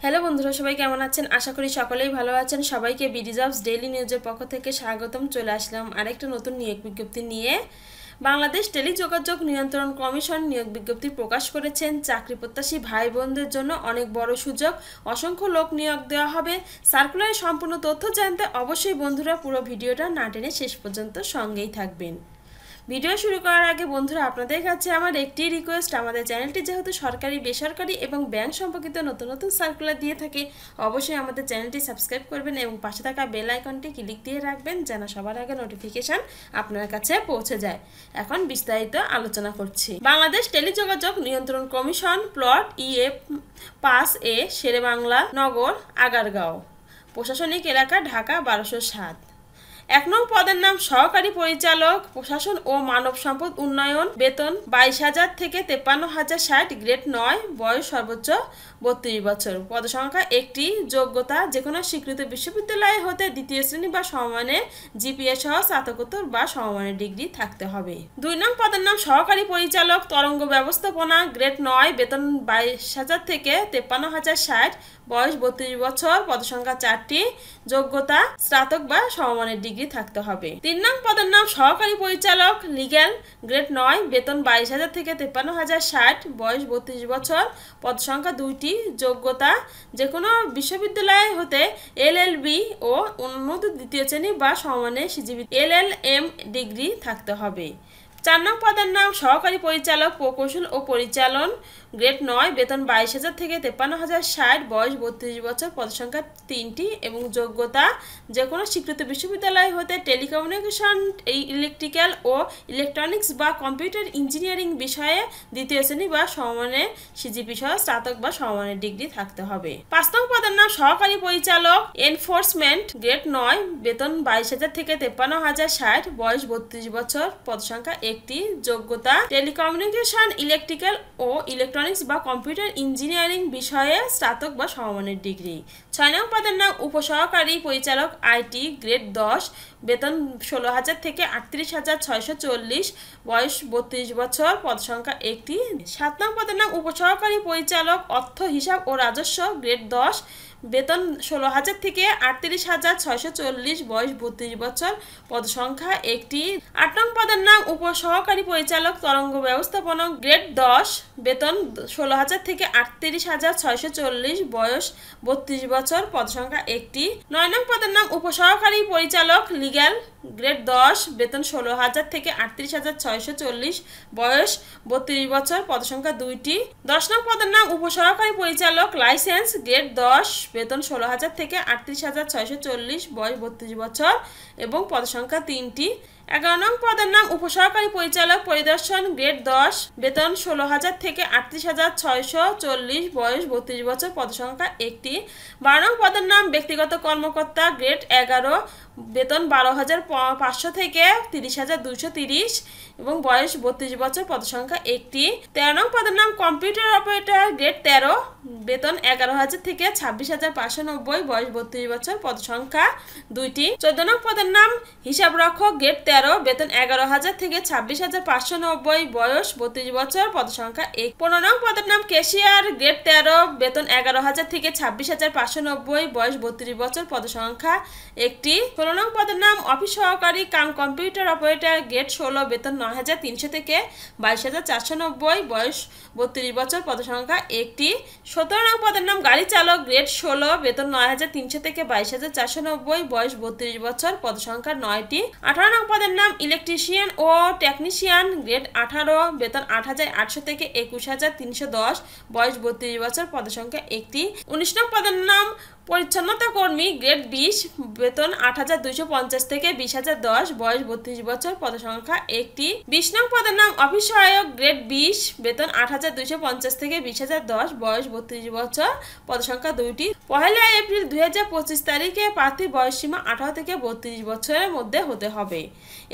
Hello বন্ধুরা, সবাই কেমন আছেন? আশা করি সকলেই ভালো আছেন। সবাইকে বিডি জবস ডেইলি নিউজের পক্ষ থেকে স্বাগতম। চলে আসলাম আরেকটা নতুন নিয়োগ বিজ্ঞপ্তি নিয়ে। বাংলাদেশ টেলিযোগাযোগ নিয়ন্ত্রণ কমিশন নিয়োগ বিজ্ঞপ্তি প্রকাশ করেছেন। চাকরি প্রত্যাশী ভাই বোনদের জন্য অনেক বড় সুযোগ, অসংখ্য লোক নিয়োগ দেওয়া হবে। সার্কুলারের সম্পূর্ণ তথ্য জানতে অবশ্যই বন্ধুরা পুরো ভিডিওটা না টেনে শেষ পর্যন্ত সঙ্গেই থাকবেন। ভিডিও শুরু করার আগে বন্ধুরা, আপনাদের কাছে আমার একটি রিকোয়েস্ট, আমাদের চ্যানেলটি যেহেতু সরকারি, বেসরকারি এবং ব্যাংক সম্পর্কিত নতুন নতুন সার্কুলার দিয়ে থাকে, অবশ্যই আমাদের চ্যানেলটি সাবস্ক্রাইব করবেন এবং পাশে থাকা বেল আইকনটি ক্লিক দিয়ে রাখবেন যেন সবার আগে নোটিফিকেশন আপনার কাছে পৌঁছে যায়। এখন বিস্তারিত আলোচনা করছি। বাংলাদেশ টেলিযোগাযোগ নিয়ন্ত্রণ কমিশন, plot EF 5A, Sher-e-Bangla Nagar, Agargaon, প্রশাসনিক এলাকা ঢাকা 1207। 1 নং পদের নাম সহকারী পরিচালক, প্রশাসন ও মানব সম্পদ উন্নয়ন, বেতন 22,000 থেকে 53,060, গ্রেড 9, বয়স সর্বোচ্চ 32 বছর, পদসংখ্যা একটি, যোগ্যতা যেকোনো স্বীকৃত বিশ্ববিদ্যালয় হতে দ্বিতীয় শ্রেণী বা সমমানের GPA সহ স্নাতকোত্তর বা সমমানের ডিগ্রি থাকতে হবে। 2 নং পদের নাম সহকারী পরিচালক, তরঙ্গ ব্যবস্থাপনা, গ্রেড 9, বেতন 22,000 থেকে 53,060, বয়স 32 বছর, পদসংখ্যা 4টি, যোগ্যতা স্নাতক বা সমমানের ডিগ্রি থাকতে হবে। 3 নং পদের নাম সহকারী পরিচালক, লিগ্যাল, গ্রেড 9, বেতন 22,000 থেকে 53,060, বয়স 32 বছর, পদসংখ্যা 2টি, যোগ্যতা যেকোনো বিশ্ববিদ্যালয় হতে LLB ও উন্নত দ্বিতীয় শ্রেণী বা সমমানের CGPA LLM ডিগ্রি থাকতে হবে। 4 নং পদের নাম সহকারী পরিচালক, প্রকৌশল ও পরিচালন, গ্রেড 9, বেতন 22,000 থেকে 53,060, বয়স 32 বছর, পদসংখ্যা 3টি এবং যোগ্যতা যেকোনো স্বীকৃত বিশ্ববিদ্যালয় হতে টেলিকমিউনিকেশন, ইলেকট্রিক্যাল ও ইলেকট্রনিক্স বা কম্পিউটার ইঞ্জিনিয়ারিং বিষয়ে দ্বিতীয় শ্রেণী বা সমমানের CGPA সহ স্নাতক বা সমমানের ডিগ্রি থাকতে হবে। 5 নং পদের নাম সহকারী পরিচালক, এনফোর্সমেন্ট, গ্রেড 9, বেতন 22,000 থেকে 53,060, বয়স 32 বছর, পদসংখ্যা একটি, যোগ্যতা টেলিকমিউনিকেশন, ইলেকট্রিক্যাল ও ইলেকট্রনিক্স বা কম্পিউটার ইঞ্জিনিয়ারিং বিষয়ে স্নাতক বা সমমানের ডিগ্রি। 6 নং পদের নাম উপসহকারী পরিচালক, IT, গ্রেড 10, বেতন 16,000 থেকে 38,640, বয়স 32 বছর, পদসংখ্যা একটি। 7 নং পদের নাম উপসহকারী পরিচালক, অর্থ হিসাব ও রাজস্ব, গ্রেড 10, বেতন 16,000 থেকে 38,640, বয়স 32 বছর, পদসংখ্যা একটি। 8 নং পদের নাম উপসহকারী পরিচালক, তরঙ্গ ব্যবস্থাপনা, গ্রেড 10, বেতন 16,000 থেকে 38,640, বয়স 32 বছর, পদসংখ্যা একটি। 9 নং পদের নাম উপসহকারী পরিচালক, লিগ্যাল, গ্রেড 10, বেতন 16,000 থেকে 38,640, বয়স 32 বছর, পদসংখ্যা 2টি। 10 নং পদের নাম উপসহকারী পরিচালক, লাইসেন্স, গ্রেড 10, বেতন 16,000 থেকে 38,640, বয়স 32 বছর এবং পদসংখ্যা 3টি। 11 নং পদের নাম উপসহকারী পরিচালক, পরিদর্শন, গ্রেড 10, বেতন 16,000 থেকে 38,640, বয়স 32 বছর, পদসংখ্যা একটি। 12 নং পদের নাম ব্যক্তিগত কর্মকর্তা, গ্রেড 11, বেতন 12,500 থেকে 30,230 এবং বয়স 32 বছর, পদসংখ্যা একটি। 13 নং পদের নাম কম্পিউটার অপারেটর, গ্রেড 13, বেতন 11,000 থেকে 26,590, বয়স 32 বছর, পদসংখ্যা 2টি। 14 নং পদের নাম হিসাব রক্ষক, গ্রেড 13, বেতন 11,000 থেকে 26,590, বয়স 32 বছর, পদসংখ্যা 1। 15 নং পদের নাম ক্যাশিয়ার, গ্রেড 13, বেতন 11,000 থেকে 26,590, বয়স 32 বছর, পদসংখ্যা একটি। 16 নং পদের নাম অফিস সহকারী কাম কম্পিউটার অপারেটর, গ্রেড 16, বেতন 9,300 থেকে 22,490, বয়স 32 বছর, পদসংখ্যা একটি। 17 নং পদের নাম গাড়ি চালক, গ্রেড 16, বেতন 9,300 থেকে 22,490, বয়স 32 বছর, পদসংখ্যা 9টি। 18 নং পদের নাম ইলেকট্রিশিয়ান ও টেকনিশিয়ান, গ্রেড 18, বেতন 8,800 থেকে 21,310, বয়স 32 বছর, পদসংখ্যা একটি। 19 নং পদের নাম পরিচ্ছন্নতা কর্মী, গ্রেড 20, বেতন 8,250 থেকে 20,010, বয়স 32 বছর, পদসংখ্যা একটি। 20 নং পদের নাম অফিস সহায়ক, গ্রেড 20, বেতন 8,250 থেকে 20,010, বয়স 32 বছর, পদসংখ্যা 2টি। 1 এপ্রিল 2025 তারিখে প্রার্থীর বয়সসীমা 18 থেকে 32 বছরের মধ্যে হতে হবে।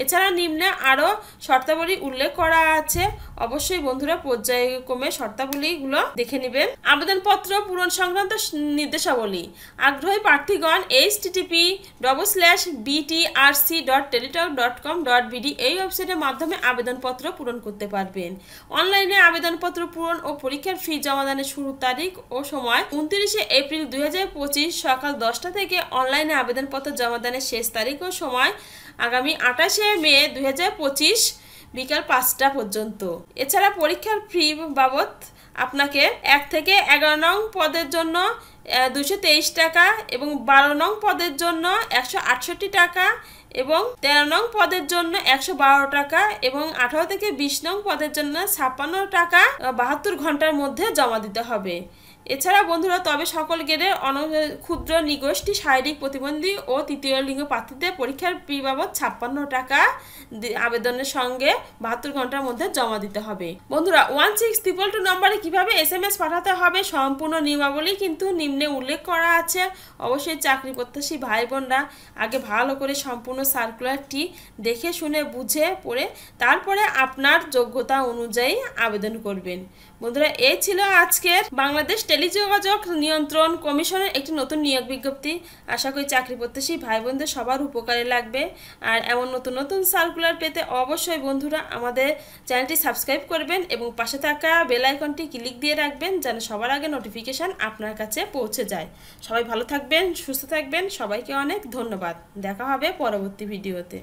এছাড়া নিম্নে আরও শর্তাবলী উল্লেখ করা আছে, অবশ্যই বন্ধুরা পর্যায়ক্রমে শর্তাবলীগুলো দেখে নেবেন। আবেদনপত্র পূরণ সংক্রান্ত নির্দেশাবলী। আগ্রহী প্রার্থীগণ http://btrc.teletalk.com.bd এই ওয়েবসাইটের মাধ্যমে আবেদনপত্র পূরণ করতে পারবেন। অনলাইনে আবেদনপত্র পূরণ ও পরীক্ষার ফি জমাদানের শুরু তারিখ ও সময় 29 এপ্রিল 2025 সকাল 10টা থেকে অনলাইনে আবেদনপত্র জমাদানের শেষ তারিখ ও সময় আগামী 28 মে 2025 বিকাল 5টা পর্যন্ত। এছাড়া পরীক্ষার ফি বাবদ আপনাকে 1 থেকে 11 নং পদের জন্য 223 টাকা এবং 12 নং পদের জন্য 168 টাকা এবং 13 নং পদের জন্য 112 টাকা এবং 18 থেকে 20 নং পদের জন্য 56 টাকা 72 ঘন্টার মধ্যে জমা দিতে হবে। এছাড়া বন্ধুরা তবে সকল গ্রেডের ক্ষুদ্র নিগোষ্ঠী, শারীরিক প্রতিবন্ধী ও তৃতীয় লিঙ্গ প্রার্থীদের পরীক্ষার ফি বাবদ 56 টাকা আবেদনের সঙ্গে 72 ঘন্টার মধ্যে জমা দিতে হবে। বন্ধুরা 16222 নম্বরে কিভাবে SMS পাঠাতে হবে সম্পূর্ণ নিয়মাবলী কিন্তু নিম্নে উল্লেখ করা আছে। অবশ্যই চাকরি প্রত্যাশী ভাই বোনরা আগে ভালো করে সম্পূর্ণ সার্কুলারটি দেখে শুনে বুঝে পড়ে তারপরে আপনার যোগ্যতা অনুযায়ী আবেদন করবেন। বন্ধুরা এই ছিল আজকের বাংলাদেশ টেলিযোগাযোগ নিয়ন্ত্রণ কমিশনের একটি নতুন নিয়োগ বিজ্ঞপ্তি। আশা করি চাকরি প্রত্যাশী ভাই বোনদের সবার উপকারে লাগবে। আর এমন নতুন নতুন সার্কুলার পেতে অবশ্যই বন্ধুরা আমাদের চ্যানেলটি সাবস্ক্রাইব করবেন এবং পাশে থাকা বেল আইকনটি ক্লিক দিয়ে রাখবেন যেন সবার আগে নোটিফিকেশান আপনার কাছে পৌঁছে যায়। সবাই ভালো থাকবেন, সুস্থ থাকবেন, সবাইকে অনেক ধন্যবাদ। দেখা হবে পরবর্তী ভিডিওতে।